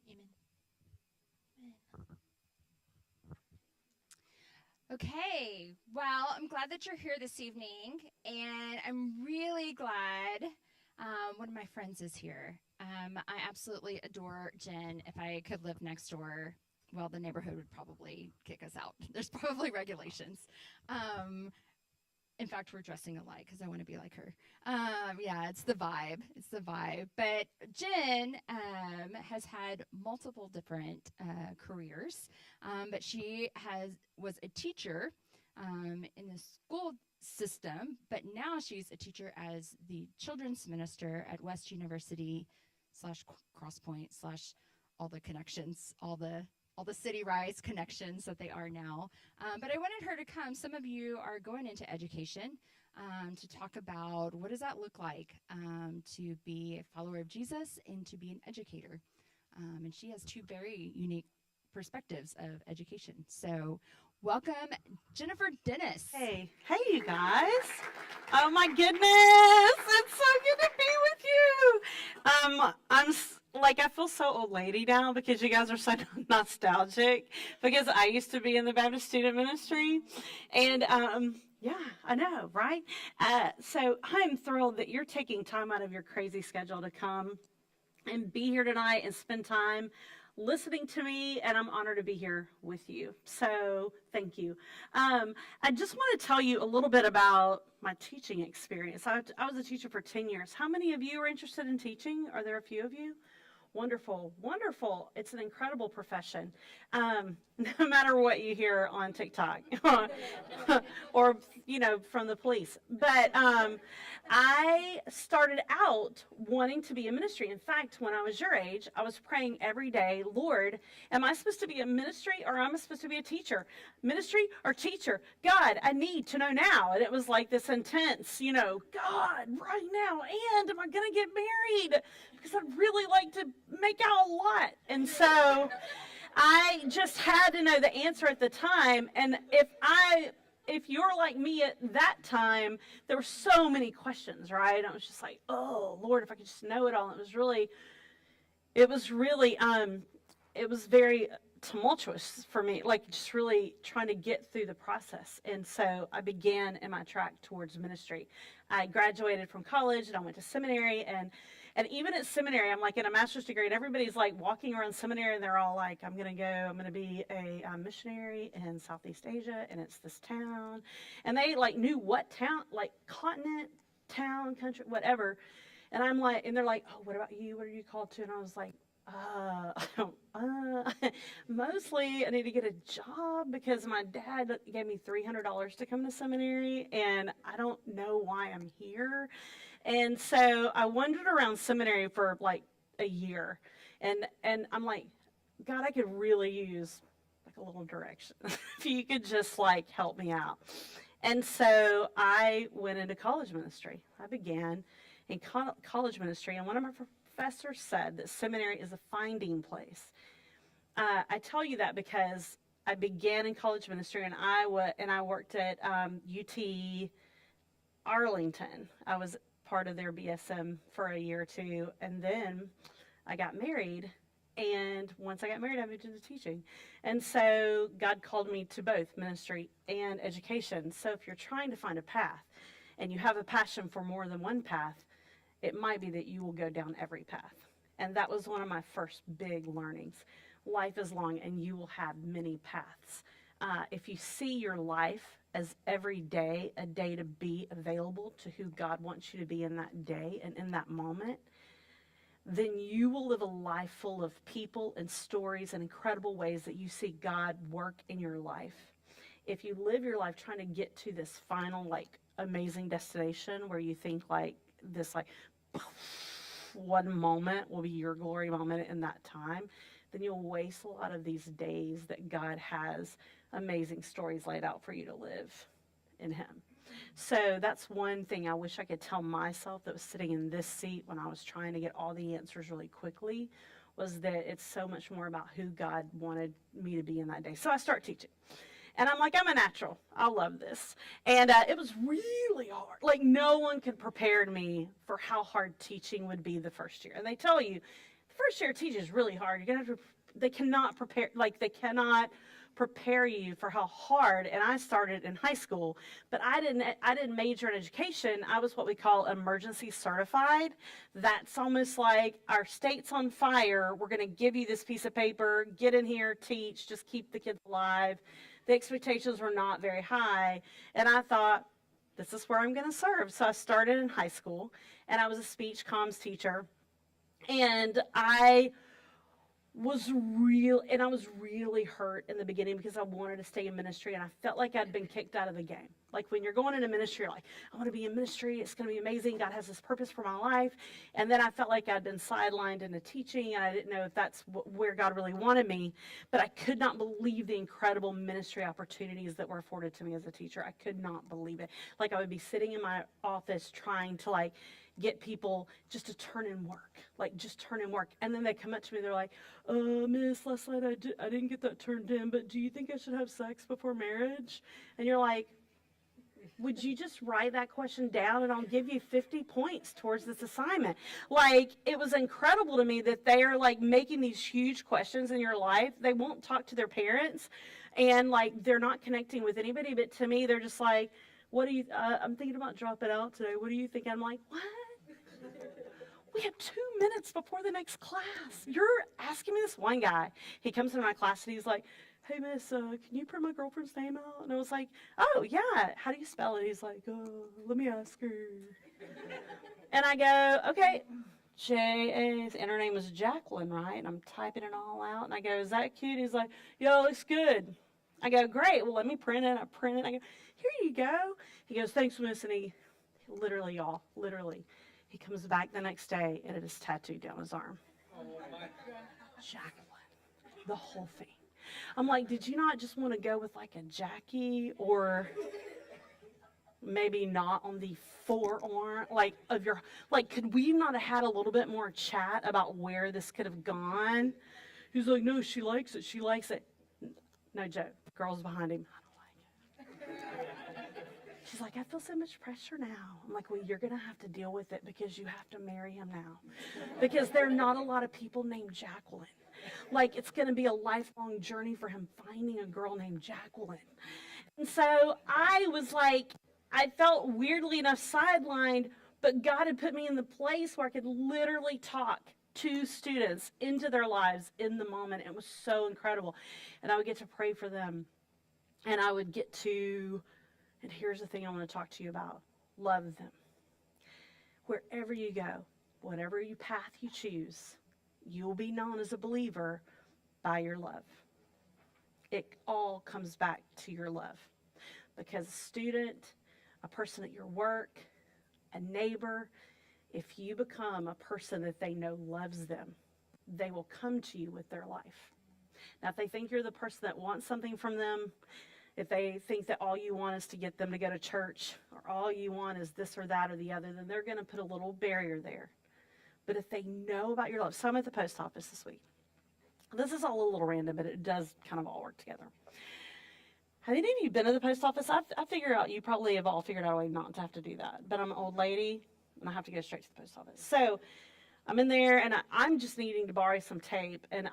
pray. Amen. Okay, well, I'm glad that you're here this evening, and I'm really glad one of my friends is here. I absolutely adore Jen. If I could live next door, well, the neighborhood would probably kick us out. There's probably regulations. Um, in fact, we're dressing alike because I want to be like her. Yeah, it's the vibe. It's the vibe. But Jen has had multiple different careers, but she was a teacher in the school system, but now she's a teacher as the children's minister at West University slash Crosspoint slash all the connections, all the City Rise connections that they are now. But I wanted her to come. Some of you are going into education to talk about what does that look like to be a follower of Jesus and to be an educator. And she has two very unique perspectives of education. So welcome, Jennifer Dennis. Hey, you guys. Oh my goodness. It's so good to be with you. I feel so old lady now because you guys are so nostalgic because I used to be in the Baptist student ministry. And yeah, I know, right? So I'm thrilled that you're taking time out of your crazy schedule to come and be here tonight and spend time listening to me, and I'm honored to be here with you. So thank you. I just want to tell you a little bit about my teaching experience. I was a teacher for 10 years. How many of you are interested in teaching? Are there a few of you? Wonderful, wonderful. It's an incredible profession. No matter what you hear on TikTok or, from the police. But I started out wanting to be in ministry. In fact, when I was your age, I was praying every day, Lord, am I supposed to be in ministry or am I supposed to be a teacher? Ministry or teacher? God, I need to know now. And it was like this intense, God, right now. And am I going to get married? Because I'd really like to make out a lot. And so I just had to know the answer at the time. And if you're like me at that time, there were so many questions, right? I was just like, oh Lord, if I could just know it all. It was really, it was very tumultuous for me, like just really trying to get through the process. And so I began in my track towards ministry. I graduated from college and I went to seminary, and even at seminary, I'm like in a master's degree, and everybody's like walking around seminary, and they're all like, I'm going to be a missionary in Southeast Asia, and it's this town. And they like knew what town, like continent, town, country, whatever. And I'm like, and they're like, oh, what about you? What are you called to? And I was like, mostly I need to get a job because my dad gave me $300 to come to seminary, and I don't know why I'm here. And so I wandered around seminary for like a year, and I'm like, God, I could really use like a little direction. If you could just like help me out. And so I went into college ministry. I began in college ministry, and one of my professors said that seminary is a finding place. I tell you that because I began in college ministry in Iowa, and I worked at UT Arlington. I was part of their BSM for a year or two, and then I got married. And once I got married, I moved into teaching. And so God called me to both ministry and education. So if you're trying to find a path and you have a passion for more than one path, it might be that you will go down every path. And that was one of my first big learnings. Life is long and you will have many paths. If you see your life as every day a day to be available to who God wants you to be in that day and in that moment, then you will live a life full of people and stories and incredible ways that you see God work in your life. If you live your life trying to get to this final, like, amazing destination where you think like this, like, one moment will be your glory moment in that time, then you'll waste a lot of these days that God has amazing stories laid out for you to live in Him. So that's one thing I wish I could tell myself that was sitting in this seat when I was trying to get all the answers really quickly, was that it's so much more about who God wanted me to be in that day. So I start teaching. And I'm like, I'm a natural. I love this. And it was really hard. Like, no one could prepare me for how hard teaching would be the first year. And they tell you, first year of teaching is really hard. You're gonna have to, they cannot prepare you for how hard, and I started in high school, but I didn't major in education. I was what we call emergency certified. That's almost like our state's on fire. We're going to give you this piece of paper, get in here, teach, just keep the kids alive. The expectations were not very high, and I thought, this is where I'm going to serve. So I started in high school, and I was a speech comms teacher, and I was really hurt in the beginning because I wanted to stay in ministry, and I felt like I'd been kicked out of the game. Like when you're going into ministry, you're like, I want to be in ministry. It's going to be amazing. God has this purpose for my life. And then I felt like I'd been sidelined into teaching, and I didn't know if that's where God really wanted me. But I could not believe the incredible ministry opportunities that were afforded to me as a teacher. I could not believe it. Like I would be sitting in my office trying to get people just to turn in work, and then they come up to me, they're like, Miss, last night I didn't get that turned in, but do you think I should have sex before marriage? And you're like, would you just write that question down and I'll give you 50 points towards this assignment? Like, it was incredible to me that they are making these huge questions in your life. They won't talk to their parents, and they're not connecting with anybody, but to me, they're just like, what do you, I'm thinking about dropping out today. What do you think? I'm like, what? We have 2 minutes before the next class. You're asking me this? One guy, he comes into my class and he's like, hey, miss, can you print my girlfriend's name out? And I was like, oh, yeah. How do you spell it? He's like, let me ask her. And I go, okay, J-A, and her name is Jacqueline, right? And I'm typing it all out. And I go, is that cute? He's like, yeah, it looks good. I go, great. Well, let me print it. I print it. I go, here you go. He goes, thanks, miss. And he literally, he comes back the next day, and it is tattooed down his arm. Oh, my God. Jacqueline. The whole thing. I'm like, did you not just want to go with a Jackie, or maybe not on the forearm, of your, could we not have had a little bit more chat about where this could have gone? He's like, no, she likes it. She likes it. No joke. The girl's behind him. I don't like it. She's like, I feel so much pressure now. I'm like, well, you're going to have to deal with it because you have to marry him now. Because there are not a lot of people named Jacqueline. It's going to be a lifelong journey for him finding a girl named Jacqueline. And so I was I felt weirdly enough sidelined, but God had put me in the place where I could literally talk to students into their lives in the moment. It was so incredible. And I would get to pray for them. And I would get to, and here's the thing I want to talk to you about, love them. Wherever you go, whatever path you choose, you will be known as a believer by your love. It all comes back to your love. Because a student, a person at your work, a neighbor, if you become a person that they know loves them, they will come to you with their life. Now, if they think you're the person that wants something from them, if they think that all you want is to get them to go to church, or all you want is this or that or the other, then they're going to put a little barrier there. But if they know about your love, so I'm at the post office this week. This is all a little random, but it does kind of all work together. Have any of you been to the post office? I figure out, you probably have all figured out a way not to have to do that. But I'm an old lady, and I have to go straight to the post office. So I'm in there, and I'm just needing to borrow some tape. And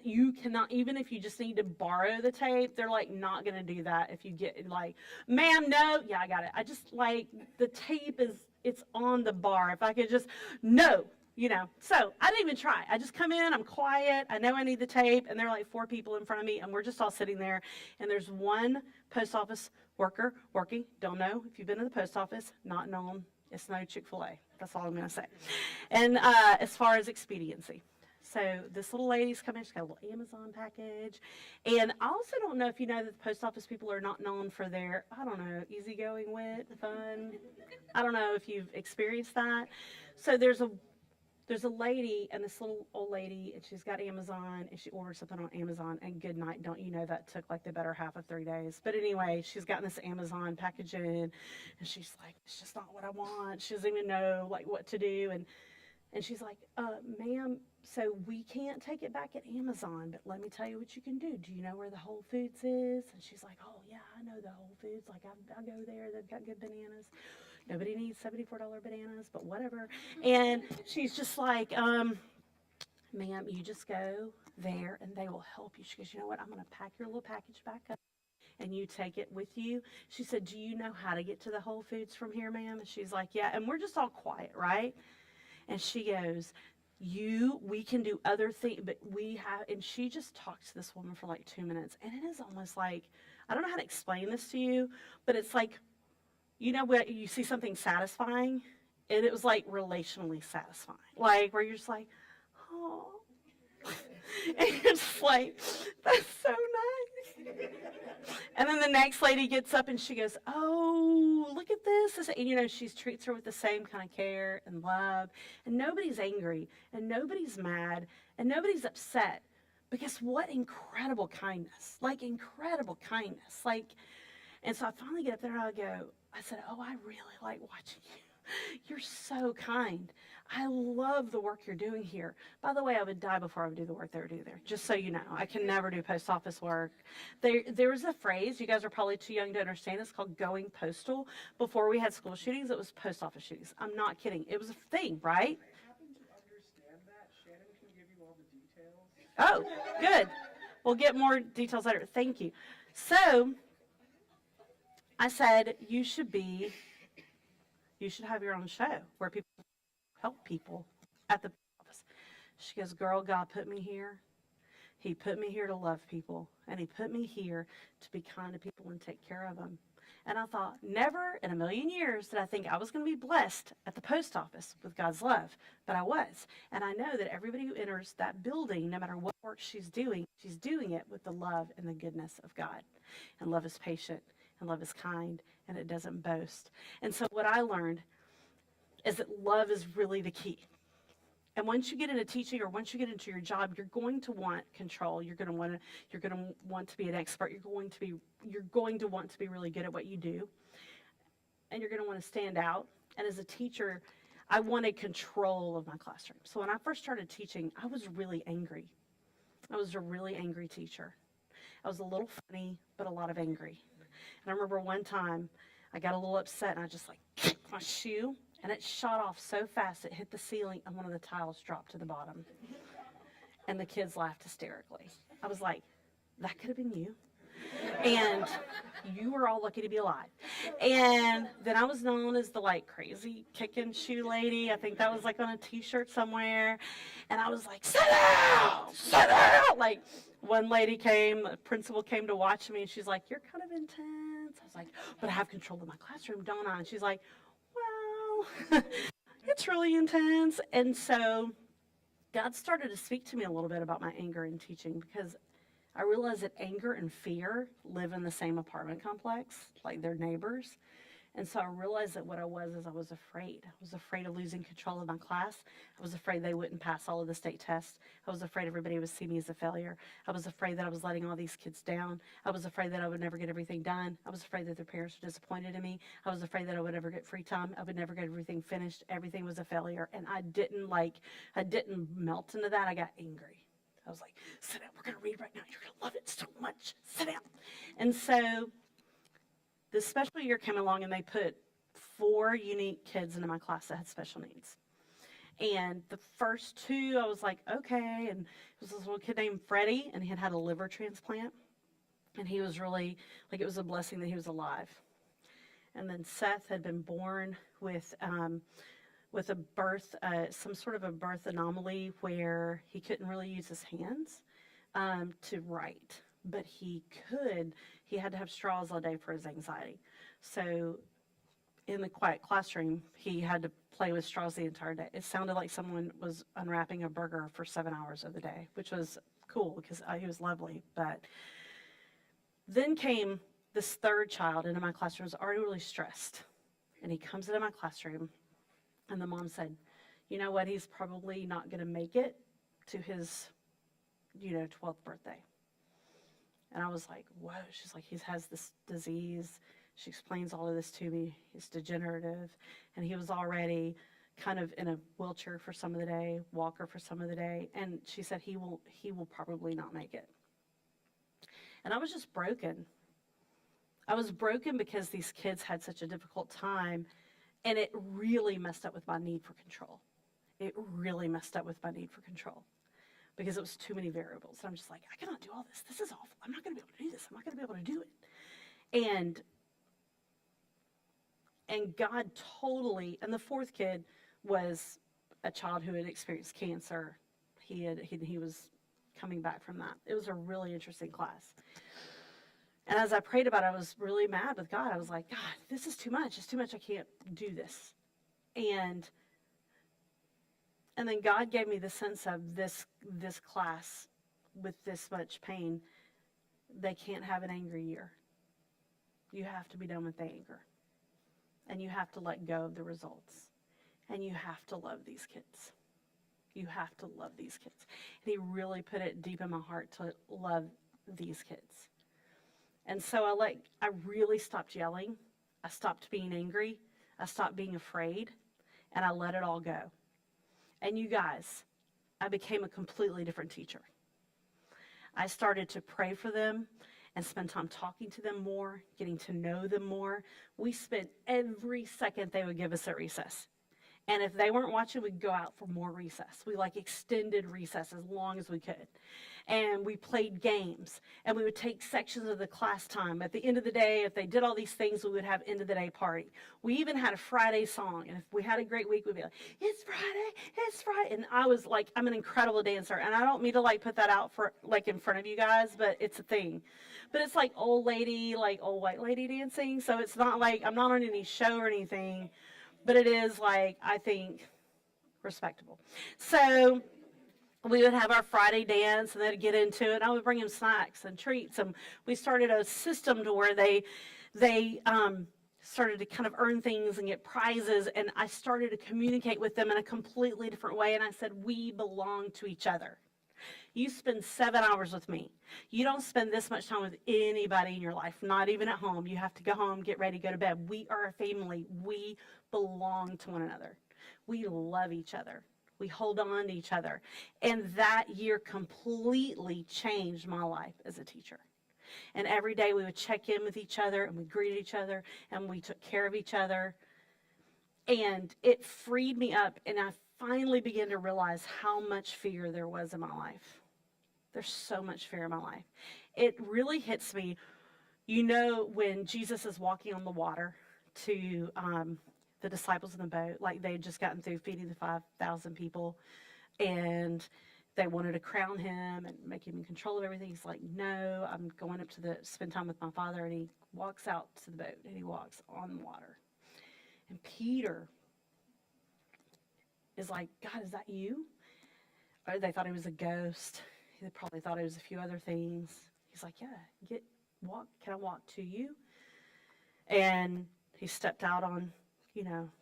you cannot, even if you just need to borrow the tape, they're not going to do that if you get ma'am, no. Yeah, I got it. I just the tape it's on the bar. If I could just, no. So I didn't even try. I just come in, I'm quiet, I know I need the tape, and there are 4 people in front of me, and we're just all sitting there, and there's one post office worker working. Don't know if you've been to the post office, not known. It's no Chick-fil-A. That's all I'm going to say. And as far as expediency. So this little lady's coming, she's got a little Amazon package. And I also don't know if you know that the post office people are not known for their, easygoing wit, fun. I don't know if you've experienced that. So there's a lady, and this little old lady, and she's got Amazon, and she ordered something on Amazon, and good night, don't you know that took the better half of 3 days. But anyway, she's gotten this Amazon package in, and she's like, it's just not what I want. She doesn't even know what to do, and she's like, ma'am, so we can't take it back at Amazon, but let me tell you what you can do. Do you know where the Whole Foods is? And she's like, oh yeah, I know the Whole Foods. I go there, they've got good bananas. Nobody needs $74 bananas, but whatever. And she's just like, ma'am, you just go there and they will help you. She goes, you know what? I'm going to pack your little package back up and you take it with you. She said, do you know how to get to the Whole Foods from here, ma'am? And she's like, yeah. And we're just all quiet, right? And she goes, we can do other things, but we have, and she just talked to this woman for like 2 minutes. And it is almost like, I don't know how to explain this to you, but it's like, you know, when you see something satisfying, and it was like relationally satisfying, like where you're just like, oh, and you're just like, that's so nice. And then the next lady gets up and she goes, oh, look at this. And, you know, she treats her with the same kind of care and love. And nobody's angry and nobody's mad and nobody's upset. Because what incredible kindness, like incredible kindness. Like, and so I finally get up there and I said, oh, I really like watching you. You're so kind. I love the work you're doing here. By the way, I would die before I would do the work they would do there, just so you know. I can never do post office work. There's a phrase, you guys are probably too young to understand, it's called going postal. Before we had school shootings, it was post office shootings. I'm not kidding. It was a thing, right? I happen to understand that. Shannon can give you all the details. Oh, good. We'll get more details later. Thank you. So I said, you should have your own show where people help people at the office. She goes, girl, God put me here. He put me here to love people, and he put me here to be kind to people and take care of them. And I thought, never in a million years did I think I was going to be blessed at the post office with God's love, but I was. And I know that everybody who enters that building, no matter what work she's doing it with the love and the goodness of God. And love is patient, and love is kind, and it doesn't boast. And so what I learned is that love is really the key. And once you get into teaching or once you get into your job, you're going to want control. You're going to want to be an expert. You're going to want to be really good at what you do. And you're going to want to stand out. And as a teacher, I wanted control of my classroom. So when I first started teaching, I was really angry. I was a really angry teacher. I was a little funny, but a lot of angry. And I remember one time I got a little upset and I just like kicked my shoe. And it shot off so fast, it hit the ceiling, and one of the tiles dropped to the bottom. And the kids laughed hysterically. I was like, that could have been you. And you were all lucky to be alive. And then I was known as the like crazy kicking shoe lady. I think that was like on a t-shirt somewhere. And I was like, sit down, sit down. Like one lady came, the principal came to watch me, and she's like, you're kind of intense. I was like, but I have control of my classroom, don't I? And she's like, it's really intense. And so God started to speak to me a little bit about my anger in teaching, because I realized that anger and fear live in the same apartment complex, like they're neighbors. And so I realized that what I was afraid. I was afraid of losing control of my class. I was afraid they wouldn't pass all of the state tests. I was afraid everybody would see me as a failure. I was afraid that I was letting all these kids down. I was afraid that I would never get everything done. I was afraid that their parents were disappointed in me. I was afraid that I would never get free time. I would never get everything finished. Everything was a failure. And I didn't melt into that. I got angry. I was like, sit down, we're going to read right now. You're going to love it so much. Sit down. And so this special year came along and they put 4 unique kids into my class that had special needs. And the first 2, I was like, okay. And it was this little kid named Freddie, and he had had a liver transplant. And he was really, like, it was a blessing that he was alive. And then Seth had been born with a birth, some sort of a birth anomaly where he couldn't really use his hands to write. But he had to have straws all day for his anxiety. So in the quiet classroom, he had to play with straws the entire day. It sounded like someone was unwrapping a burger for 7 hours of the day, which was cool because he was lovely. But then came this third child into my classroom, was already really stressed. And he comes into my classroom, and the mom said, you know what, he's probably not going to make it to his, 12th birthday. And I was like, whoa. She's like, he has this disease. She explains all of this to me. It's degenerative. And he was already kind of in a wheelchair for some of the day, walker for some of the day. And she said, he will probably not make it. And I was just broken. I was broken because these kids had such a difficult time. And it really messed up with my need for control. It really messed up with my need for control. because it was too many variables. And I'm just like, I cannot do all this. This is awful. I'm not going to be able to do this. I'm not going to be able to do it. And God totally, and the fourth kid was a child who had experienced cancer. He was coming back from that. It was a really interesting class. And as I prayed about it, I was really mad with God. I was like, God, this is too much. It's too much. I can't do this. And then God gave me the sense of this class with this much pain. They can't have an angry year. You have to be done with the anger. And you have to let go of the results. And you have to love these kids. You have to love these kids. And he really put it deep in my heart to love these kids. And so I really stopped yelling. I stopped being angry. I stopped being afraid. And I let it all go. And you guys, I became a completely different teacher. I started to pray for them and spend time talking to them more, getting to know them more. We spent every second they would give us at recess. And if they weren't watching, we'd go out for more recess. We extended recess as long as we could. And we played games. And we would take sections of the class time. At the end of the day, if they did all these things, we would have end of the day party. We even had a Friday song. And if we had a great week, we'd be like, it's Friday, it's Friday. And I was like, I'm an incredible dancer. And I don't mean to put that out for in front of you guys, but it's a thing. But it's old lady, old white lady dancing. So it's not I'm not on any show or anything. But it is, I think, respectable. So we would have our Friday dance, and they'd get into it. I would bring them snacks and treats. And we started a system to where they started to kind of earn things and get prizes. And I started to communicate with them in a completely different way. And I said, we belong to each other. You spend 7 hours with me. You don't spend this much time with anybody in your life, not even at home. You have to go home, get ready, go to bed. We are a family. We belong to one another. We love each other. We hold on to each other. And that year completely changed my life as a teacher. And every day we would check in with each other, and we greeted each other, and we took care of each other. And it freed me up, and I finally began to realize how much fear there was in my life. There's so much fear in my life. It really hits me, when Jesus is walking on the water to the disciples in the boat, they had just gotten through feeding the 5,000 people, and they wanted to crown him and make him in control of everything. He's like, no, I'm going up to spend time with my Father. And he walks out to the boat, and he walks on the water. And Peter is like, God, is that you? Or they thought he was a ghost. They probably thought it was a few other things. He's like, yeah, can I walk to you? And he stepped out on,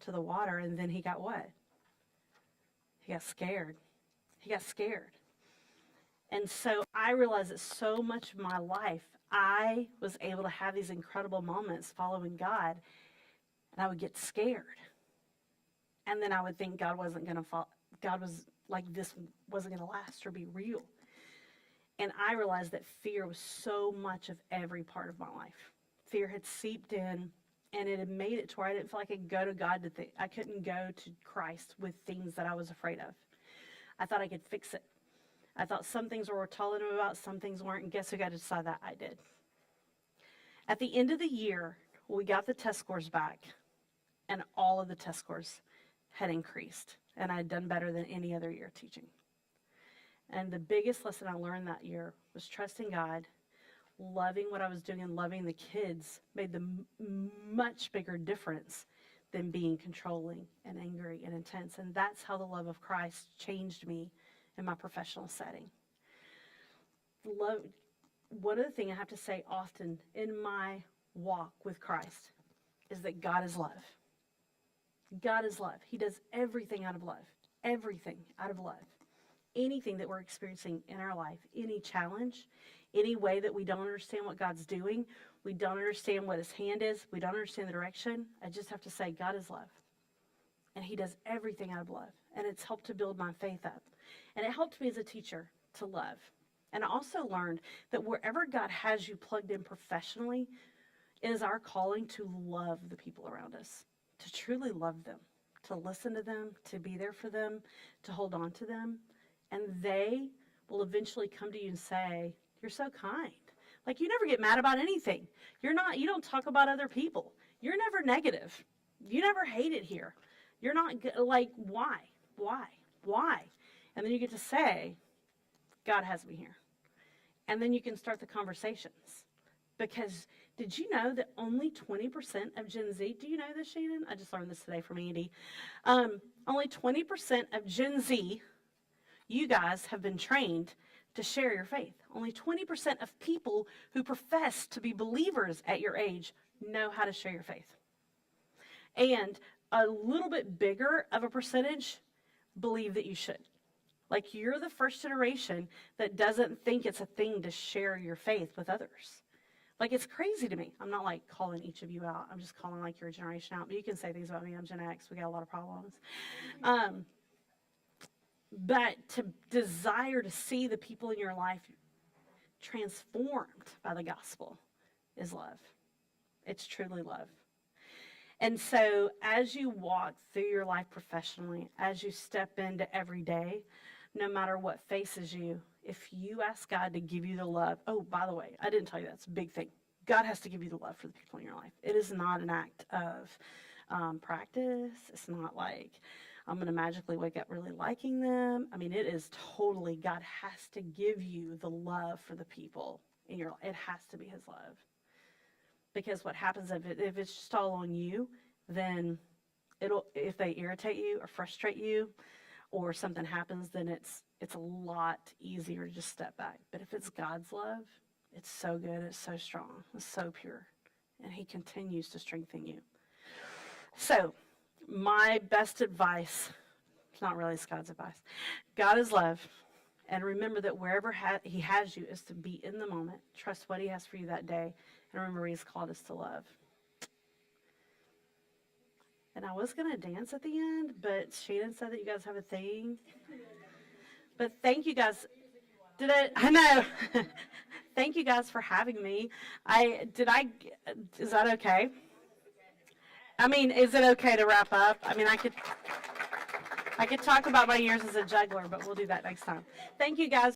to the water, and then he got what? He got scared. He got scared. And so I realized that so much of my life, I was able to have these incredible moments following God, and I would get scared. And then I would think God was this wasn't going to last or be real. And I realized that fear was so much of every part of my life. Fear had seeped in, and it had made it to where I didn't feel like I could go to God I couldn't go to Christ with things that I was afraid of. I thought I could fix it. I thought some things were telling him about, some things weren't, and guess who got to decide that? I did. At the end of the year, we got the test scores back, and all of the test scores had increased, and I had done better than any other year teaching. And the biggest lesson I learned that year was trusting God, loving what I was doing, and loving the kids made the much bigger difference than being controlling and angry and intense. And that's how the love of Christ changed me in my professional setting. One of the things I have to say often in my walk with Christ is that God is love. God is love. He does everything out of love. Everything out of love. Anything that we're experiencing in our life, any challenge, any way that we don't understand what God's doing, we don't understand what his hand is, we don't understand the direction, I just have to say God is love. And he does everything out of love. And it's helped to build my faith up. And it helped me as a teacher to love. And I also learned that wherever God has you plugged in professionally, it is our calling to love the people around us, to truly love them, to listen to them, to be there for them, to hold on to them. And they will eventually come to you and say, you're so kind. Like, you never get mad about anything. You don't talk about other people. You're never negative. You never hate it here. You're not like, why? And then you get to say, God has me here. And then you can start the conversations. Because did you know that only 20% of Gen Z, do you know this, Shannon? I just learned this today from Andy. Only 20% of Gen Z, you guys have been trained to share your faith. Only 20% of people who profess to be believers at your age know how to share your faith. And a little bit bigger of a percentage believe that you should. Like, you're the first generation that doesn't think it's a thing to share your faith with others. Like, it's crazy to me. I'm not like calling each of you out. I'm just calling like your generation out. But you can say things about me. I'm Gen X. We got a lot of problems. But to desire to see the people in your life transformed by the gospel is love. It's truly love. And so as you walk through your life professionally, as you step into every day, no matter what faces you, if you ask God to give you the love, oh, by the way, I didn't tell you that's a big thing. God has to give you the love for the people in your life. It is not an act of practice. It's not like I'm going to magically wake up really liking them. I mean, it is totally, God has to give you the love for the people in your life. It has to be his love. Because what happens if it's just all on you, then if they irritate you or frustrate you or something happens, then it's a lot easier to just step back. But if it's God's love, it's so good, it's so strong, it's so pure, and he continues to strengthen you. So my best advice, it's not really God's advice. God is love, and remember that wherever he has you is to be in the moment, trust what he has for you that day, and remember he's called us to love. And I was going to dance at the end, but Shannon said that you guys have a thing. But thank you guys. I know. Thank you guys for having me. Is that okay? I mean, is it okay to wrap up? I mean, I could talk about my years as a juggler, but we'll do that next time. Thank you guys.